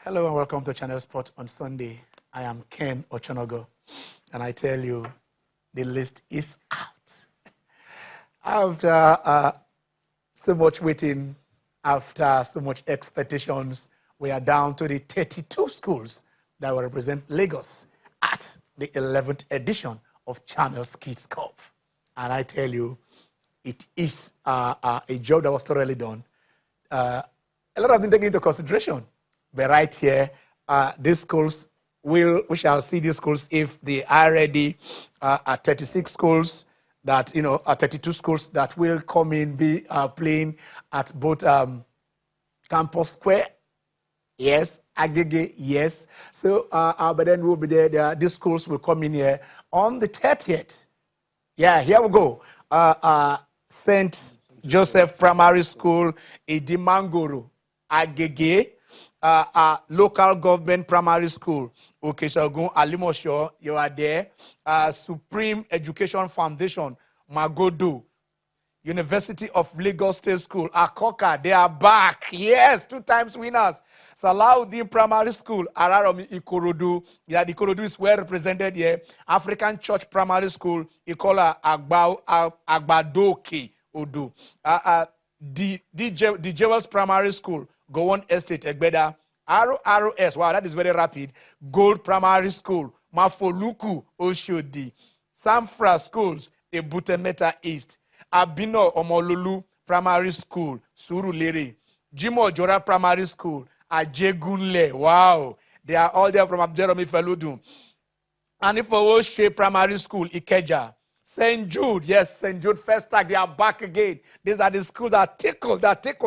Hello and welcome to Channel Sport on Sunday. I am Ken Ochonogo, and I tell you, the list is out. After so much waiting, after so much expectations, we are down to the 32 schools that will represent Lagos at the 11th edition of Channel Kids Cup. And I tell you, it is a job that was thoroughly done. A lot has been taken into consideration. But right here, these schools we shall see these schools if they are ready at 36 schools that, 32 schools that will come in, be playing at both Campus Square, yes, Agege, yes. So, but then we'll be there. These schools will come in here on the 30th. Yeah, here we go. St. Joseph Primary School, Idimangoro, Agege. Local government primary school, Okeshagun, Alimosho, you are there. Supreme Education Foundation, Magodo. University of Lagos State School, Akoka, they are back. Yes, 2 times winners. Salauddin Primary School, Araromi, Ikorodu. Yeah, the Ikorodu is well represented here. African Church Primary School, Ikola Agbadoke, Odu. The Jewels Primary School, Gowon Estate, Egbeda. RRS, wow, that is very rapid. Gold Primary School, Mafoluku, Oshodi. Samfra Schools, Ebutemeta East. Abino Omololu Primary School, Surulere. Jimo Jora Primary School, Ajegunle. Wow, they are all there from Abjeromi Feludun. And if Oshe Primary School, Ikeja. St. Jude, yes, St. Jude First Tag, they are back again. These are the schools that tickle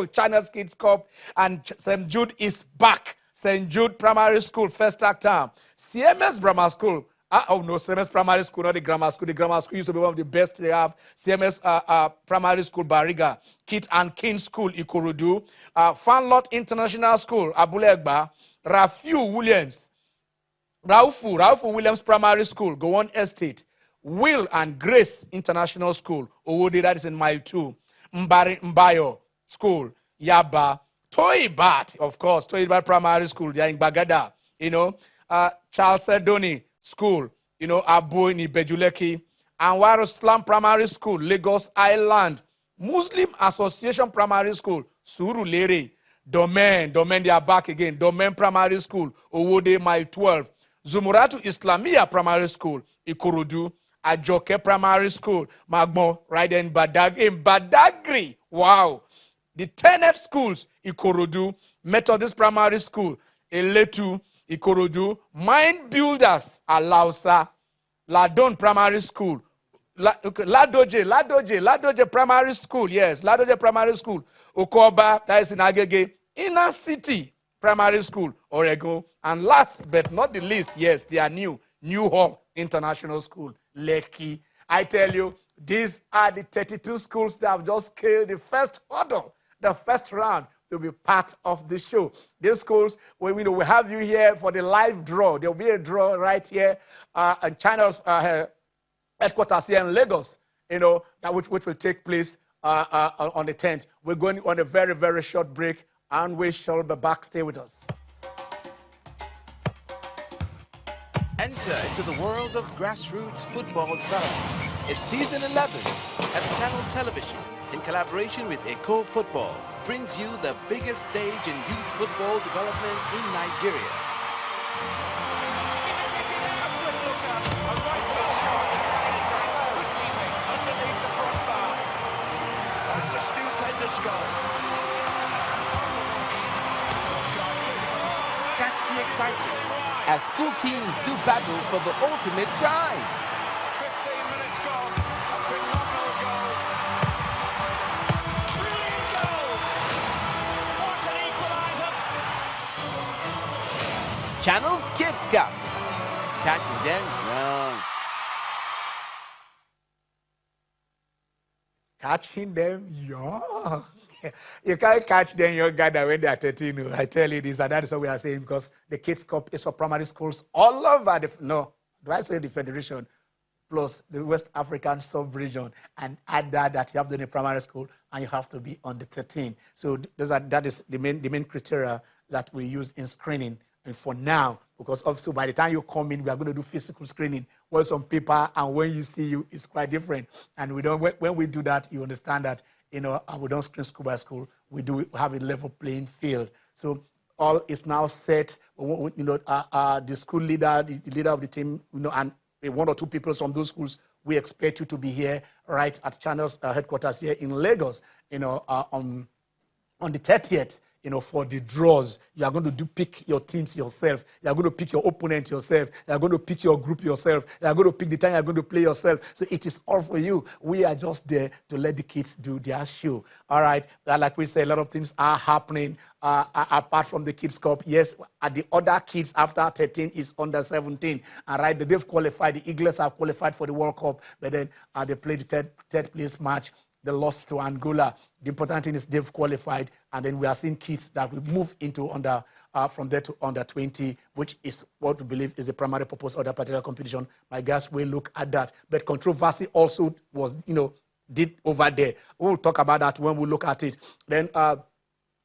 Channel Kids Cup, and St. Jude is back. St. Jude Primary School, First Tag Town. CMS Grammar School. Oh no, CMS Primary School, not the grammar school. The grammar school used to be one of the best they have. CMS Primary School, Bariga. Kit and King School, Ikorodu. Fanlot International School, Abulegba. Rafiu Williams. Raufu Williams Primary School, Gowon Estate. Will and Grace International School, Owode, that is in Mile 2. Mbayo School, Yaba. Toibat, of course, Toibat Primary School, they are in Bagada. Charles Sedoni School, Abu in Bejuleki. Anwar Islam Primary School, Lagos Island. Muslim Association Primary School, Surulere. Domain, they are back again. Domain Primary School, Owode, Mile 12. Zumuratu Islamia Primary School, Ikorodu. Ajoke Primary School, Magmo, right in Badagry. Wow. The Tenet schools, Ikorodu. Methodist Primary School, Eletu, Ikorodu. Mind Builders, Alausa. Ladon Primary School. Ladoje Primary School, yes. Ladoje Primary School. Okoba, that is in Agege. Inner City Primary School, Oregon. And last but not the least, yes, they are new. New Hall International School, Lekki. I tell you, these are the 32 schools that have just scaled the first hurdle, the first round to be part of the show. These schools, we have you here for the live draw. There will be a draw right here at Channel's headquarters here in Lagos, which will take place on the 10th. We're going on a very, very short break, and we shall be back. Stay with us. Enter into the world of grassroots football development. It's season 11 as Channels Television, in collaboration with Eco Football, brings you the biggest stage in youth football development in Nigeria. Catch the excitement as school teams do battle for the ultimate prize. 15 minutes gone. A phenomenal goal. Brilliant goal. What an equaliser. Channels Kids Cup. Catching them young. Catching them young. You can't catch them young when they are 13. I tell you this, and that is what we are saying, because the Kids Cup is for primary schools all over the Federation, plus the West African sub-region, and add that you have done a primary school and you have to be under 13. So that is the main criteria that we use in screening And for now, because obviously by the time you come in, we are going to do physical screening. What's on paper and when you see you, it's quite different. And we don't. When we do that, you understand that we don't screen school by school. We have a level playing field. So all is now set. The school leader, the leader of the team, and one or two people from those schools, we expect you to be here right at Channel's headquarters here in Lagos, on the 30th, for the draws. You are going to pick your teams yourself. You are going to pick your opponent yourself. You are going to pick your group yourself. You are going to pick the time you are going to play yourself. So it is all for you. We are just there to let the kids do their show. All right. Like we say, a lot of things are happening apart from the Kids Cup. Yes, the other kids after 13 is under 17. All right. They've qualified. The Eagles have qualified for the World Cup. But then they played the third place match. They lost to Angola. The important thing is they've qualified, and then we are seeing kids that will move into from there to under 20, which is what we believe is the primary purpose of that particular competition. My guys will look at that. But controversy also was, did over there. We'll talk about that when we look at it. Then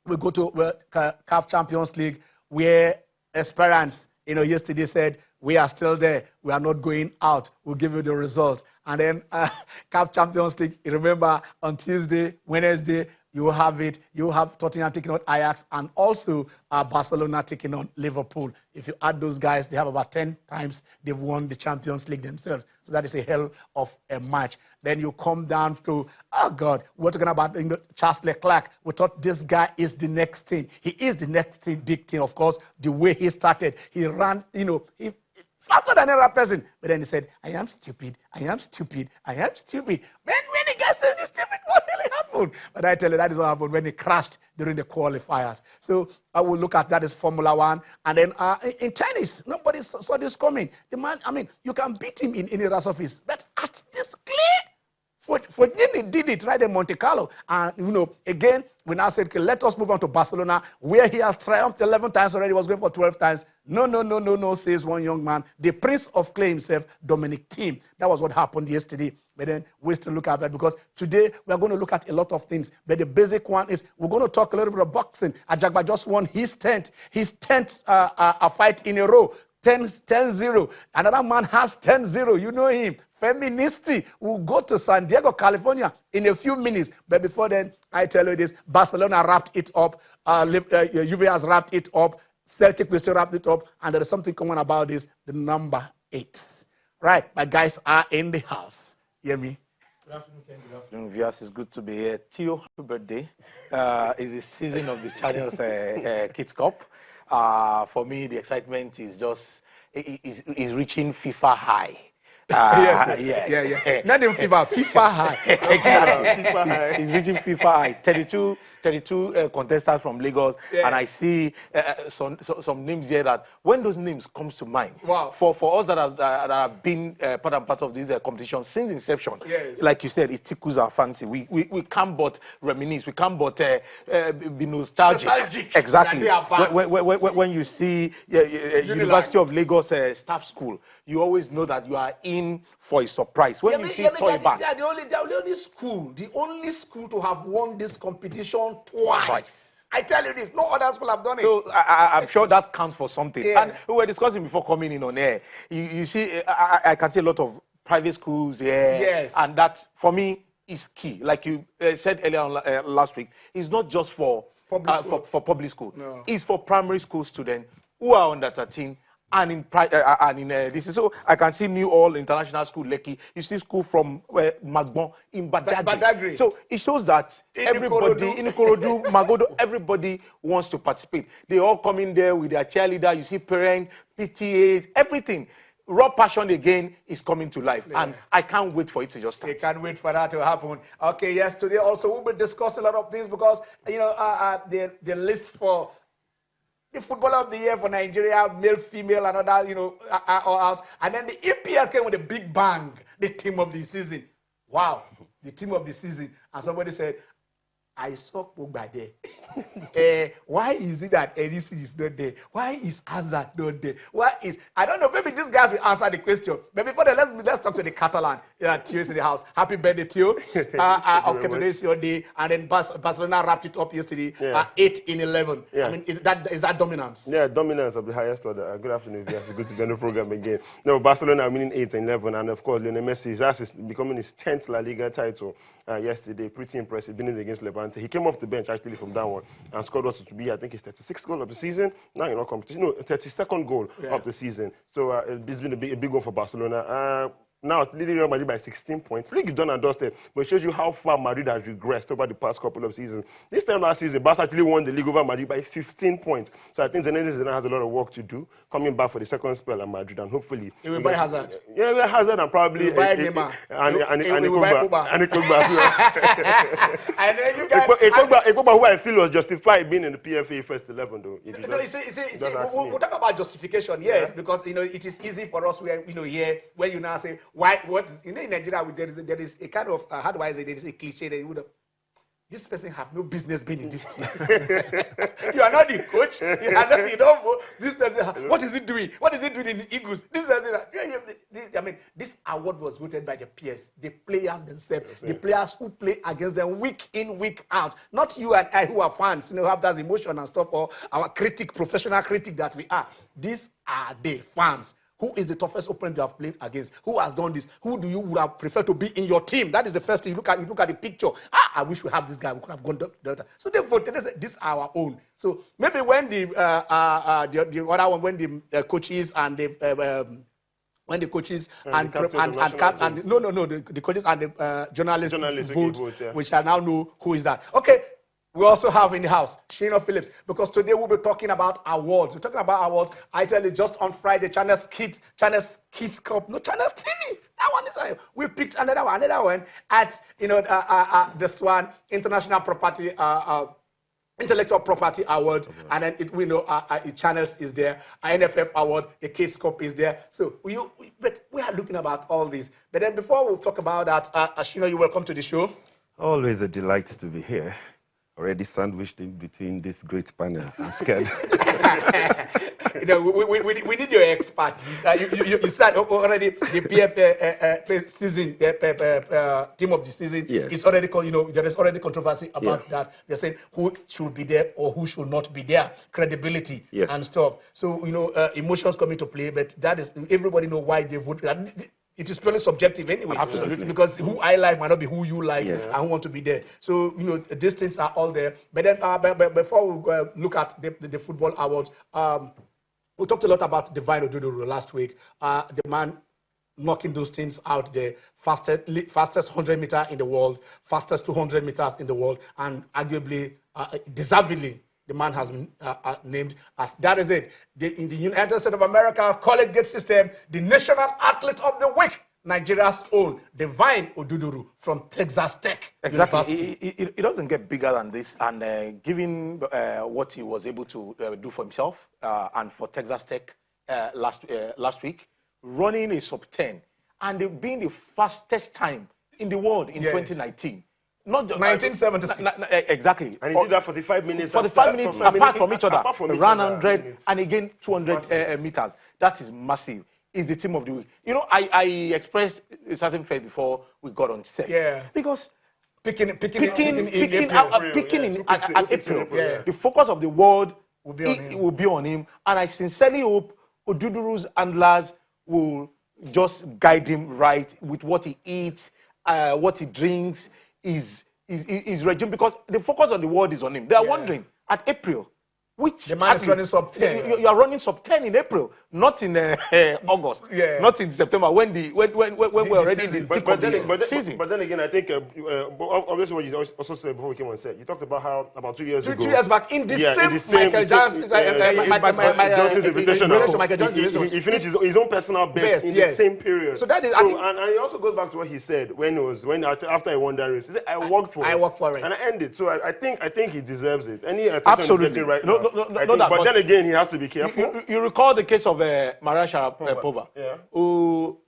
we go to CAF Champions League, where Esperance, yesterday said, we are still there. We are not going out. We'll give you the result. And then CAF Champions League, remember, on Tuesday, Wednesday, you will have it. You will have Tottenham taking on Ajax and also Barcelona taking on Liverpool. If you add those guys, they have about 10 times they've won the Champions League themselves. So that is a hell of a match. Then you come down to, oh God, we're talking about Charles Leclerc. We thought this guy is the next thing. He is the next thing, big thing, of course, the way he started. He ran, faster than another person. But then he said, I am stupid, I am stupid, I am stupid. Man, when he gets this stupid, what really happened? But I tell you, that is what happened when he crashed during the qualifiers. So I will look at that as Formula One. And then in tennis, nobody saw this coming. The man, you can beat him in any race office. But at this clip, Fortnite did it right in Monte Carlo. And, again, we now said, okay, let us move on to Barcelona, where he has triumphed 11 times already, was going for 12 times. No, says one young man. The Prince of Clay himself, Dominic Thiem. That was what happened yesterday. But then we still look at that because today we are going to look at a lot of things. But the basic one is we're going to talk a little bit of boxing. Ajagba just won his 10th fight in a row. 10-0. Another man has 10-0. You know him. Feministi will go to San Diego, California in a few minutes. But before then, I tell you this, Barcelona wrapped it up. Juve has wrapped it up. Celtic will still wrap it up. And there is something common about this, the number 8. Right, my guys are in the house. Hear me? Good afternoon, Ken. Good afternoon, viewers. It's good to be here. Theo, happy birthday. It's the season of the Channel's Kids Cup. For me, the excitement is just is reaching FIFA high. Yes. Yeah. Not in FIFA high. Exactly. FIFA high. It's reaching FIFA high. 32 contestants from Lagos, and I see some names here that when those names comes to mind, wow. For us that have been part of this competition since inception, yes. Like you said, it tickles our fancy. We can't but reminisce. We can't but be nostalgic. Exactly. When you see University of Lagos Staff School, you always know that you are in for a surprise. When you see Toy Bat, they are the only school to have won this competition twice. I tell you this, no other school have done it. So I'm sure that counts for something. Yeah. And we were discussing before coming in on air. You see, I can see a lot of private schools here. Yes. And that, for me, is key. Like you said earlier on, last week, it's not just for public school. No. It's for primary school students who are under 13 and in this. So I can see New All International School, Lekki. You see school from Magbon in Badagry. So it shows that everybody in Ikorodu, Magodo, everybody wants to participate. They all come in there with their cheerleader. You see parents, PTAs, everything. Raw passion again is coming to life, and I can't wait for it to just start. I can't wait for that to happen. Okay, yes, today also we'll be discussing a lot of things because the list for the Footballer of the Year for Nigeria, male, female, and other, are all out. And then the EPL came with a big bang, the team of the season. Wow, the team of the season. And somebody said, I saw Pogba there. Why is it that Erisi is not there? Why is Hazard not there? Why is I don't know. Maybe these guys will answer the question. But before that, let's talk to the Catalan. Tio's in the house. Happy birthday, Tio. Of today's your day, and then Barcelona wrapped it up yesterday. 8-11. Yeah. I mean, is that dominance? Yeah, dominance of the highest order. Good afternoon, yes, good to be on the program again. No, Barcelona are winning 8-11, and of course, Lionel Messi is becoming his 10th La Liga title yesterday. Pretty impressive, winning against Levante. He came off the bench actually from that one and scored what to be, I think, his 36th goal of the season. Now you're not competition. No, 32nd goal of the season. So it's been a big one for Barcelona. Now, leading Real Madrid by 16 points. League is done and dusted, but it shows you how far Madrid has regressed over the past couple of seasons. This time last season, Barca actually won the league over Madrid by 15 points. So I think Zinedine Zidane has a lot of work to do, coming back for the second spell at Madrid, and hopefully... He will buy Hazard. Yeah, we'll Hazard and probably... buy Neymar. And Pogba. And Pogba. And then you guys... Pogba, who I feel was justified being in the PFA first 11, though. No, you see, we'll talk about justification, because, it is easy for us, here, when you now say, what is, in Nigeria, there is a kind of, how do I say, there is a cliche that you would have, this person have no business being in this team. You are not the coach. You don't know this person. What is he doing? What is he doing in the Eagles? This person. I mean, this award was voted by the peers, the players themselves, the players who play against them week in, week out. Not you and I who are fans, have that emotion and stuff, or our professional critic that we are. These are the fans. Who is the toughest opponent you have played against? Who has done this? Who do you would have preferred to be in your team? That is the first thing. You look at the picture. I wish we have this guy. We could have gone the So they voted. They said, this is our own. So maybe when the other one, when the coaches and the the coaches the coaches and the journalists vote, we shall now know who is that. Okay. We also have in the house Shino Phillips, because today we'll be talking about awards. We're talking about awards. I tell you, just on Friday, China's Kids Cup, no, China's TV. That one is we picked another one at the Swan International Property Intellectual Property Award, and then Channels is there, NFF Award, the Kids Cup is there. So but we are looking about all this. But then before we talk about that, Shino, you're welcome to the show. Always a delight to be here. Already sandwiched in between this great panel. I'm scared. We need your expertise. You said already the PFA season, team of the season is already called. There is already controversy about that. They're saying who should be there or who should not be there, credibility and stuff. So emotions come into play, but that is everybody know why they vote. It is purely subjective anyway. Absolutely. Because who I like might not be who you like and who want to be there. So, these things are all there. But then before we look at the football awards, we talked a lot about Divine Oduduru last week. The man knocking those things out there. Fastest 100 meter in the world, fastest 200 meters in the world, and arguably, deservedly, the man has been named as, that is it, in the United States of America college gate system, the National Athlete of the Week, Nigeria's own Divine Oduduru from Texas Tech University. It doesn't get bigger than this, and given what he was able to do for himself and for Texas Tech last week, running a sub-10 and being the fastest time in the world in 2019. Not 1976. Exactly. And he did that 45 minutes. 45 minutes apart from each other. Ran 100 minutes. and again 200 meters. That is massive. Is the team of the week. I expressed a certain faith before we got on set. Yeah. Because picking in April. The focus of the world will be on him. And I sincerely hope Oduduru's handlers will just guide him right with what he eats, what he drinks, his regime, because the focus on the world is on him. They are wondering at April, which the man is running sub 10. You are running sub 10 in April, not in August, not in September when we're already in the thick of the season. But then again, I think obviously what you also said before we came on set, you talked about how about 2 years ago, 2 years back, in the same Michael Johnson's invitation, he finished his own personal best in the same period. So that is, and it also goes back to what he said after I won that race. He said, I worked for it, and I ended. So I think he deserves it. Any absolutely right now. But then again, he has to be careful. You recall the case of Maria Sharapova, who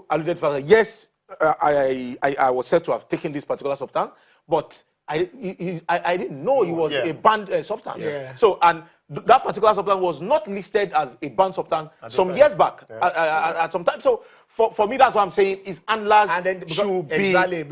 alluded to, yes, I was said to have taken this particular substance, but I didn't know he was a banned substance. Yeah. So, and that particular substance was not listed as a banned substance some years back at some time. So, for me, that's what I'm saying is handlers should be very,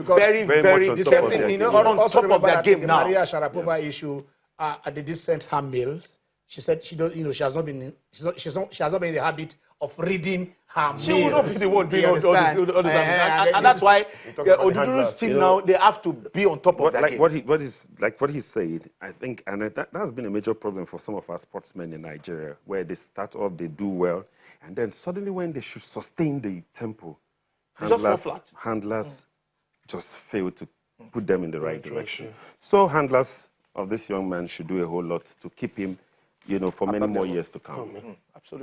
very much on the top same of thing, their you know, game. also on top of their remember that game the now. Maria Sharapova issue at the distant her mails. She said she don't, you know, she has not been in the habit of reading her mails. She would not be the one doing You all this. understand? And that's why the Oduduru's team now, they have to be on top of their game. What he said, I think, and that has been a major problem for some of our sportsmen in Nigeria, where they start off, they do well, and then suddenly when they should sustain the tempo, handlers just fail to put them in the right direction. So handlers of this young man should do a whole lot to keep him, you know, for many more years to come. Absolutely.